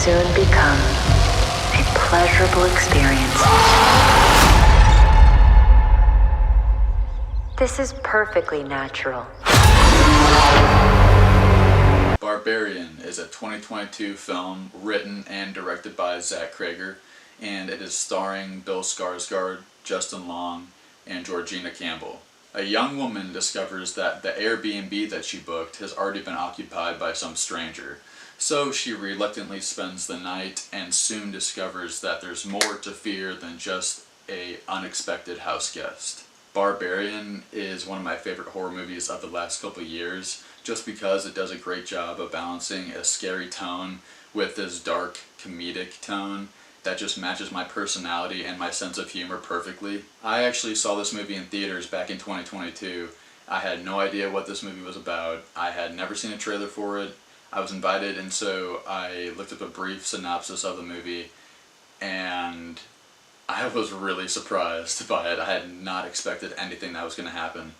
soon become a pleasurable experience. This is perfectly natural. Barbarian is a 2022 film written and directed by Zach Cregger, and it is starring Bill Skarsgard, Justin Long, and Georgina Campbell. A young woman discovers that the Airbnb that she booked has already been occupied by some stranger, so she reluctantly spends the night and soon discovers that there's more to fear than just an unexpected house guest. Barbarian is one of my favorite horror movies of the last couple of years, just because it does a great job of balancing a scary tone with this dark comedic tone that just matches my personality and my sense of humor perfectly. I actually saw this movie in theaters back in 2022. I had no idea what this movie was about. I had never seen a trailer for it. I was invited, and so I looked up a brief synopsis of the movie, and I was really surprised by it. I had not expected anything that was going to happen.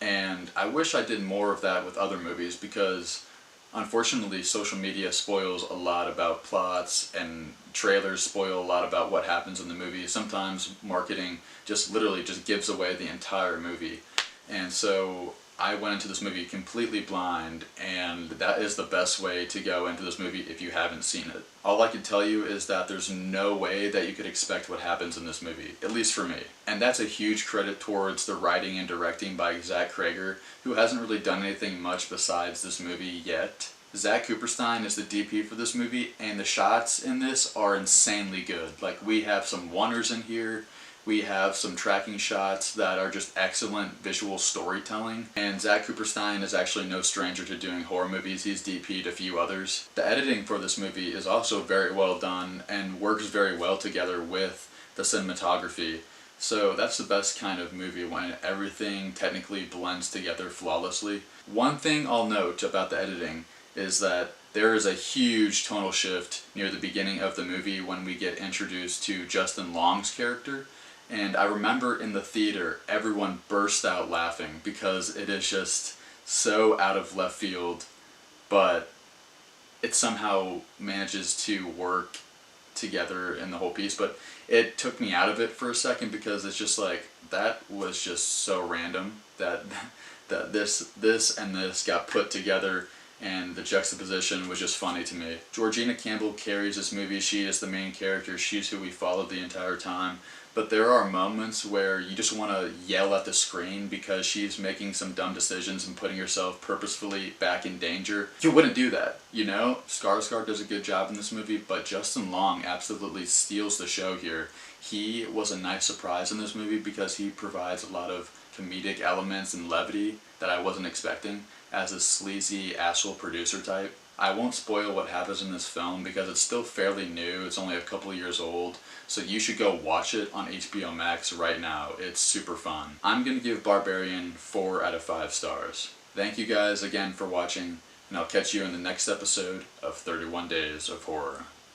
And I wish I did more of that with other movies, because unfortunately social media spoils a lot about plots, and trailers spoil a lot about what happens in the movie. Sometimes marketing just literally just gives away the entire movie. And so I went into this movie completely blind, and that is the best way to go into this movie if you haven't seen it. All I can tell you is that there's no way that you could expect what happens in this movie, at least for me. And that's a huge credit towards the writing and directing by Zach Cregger, who hasn't really done anything much besides this movie yet. Zach Cooperstein is the DP for this movie, and the shots in this are insanely good. Like, we have some wonders in here. We have some tracking shots that are just excellent visual storytelling, and Zach Cooperstein is actually no stranger to doing horror movies. He's DP'd a few others. The editing for this movie is also very well done and works very well together with the cinematography. So that's the best kind of movie, when everything technically blends together flawlessly. One thing I'll note about the editing is that there is a huge tonal shift near the beginning of the movie when we get introduced to Justin Long's character. And I remember in the theater, everyone burst out laughing because it is just so out of left field, but it somehow manages to work together in the whole piece. But it took me out of it for a second, because it's just like, that was just so random that this and this got put together, and the juxtaposition was just funny to me. Georgina Campbell carries this movie. She is the main character. She's who we followed the entire time. But there are moments where you just want to yell at the screen because she's making some dumb decisions and putting herself purposefully back in danger. You wouldn't do that, you know? Skarsgard does a good job in this movie, but Justin Long absolutely steals the show here. He was a nice surprise in this movie because he provides a lot of comedic elements and levity that I wasn't expecting as a sleazy asshole producer type. I won't spoil what happens in this film because it's still fairly new. It's only a couple of years old, so you should go watch it on HBO Max right now. It's super fun. I'm going to give Barbarian 4 out of 5 stars. Thank you guys again for watching, and I'll catch you in the next episode of 31 Days of Horror.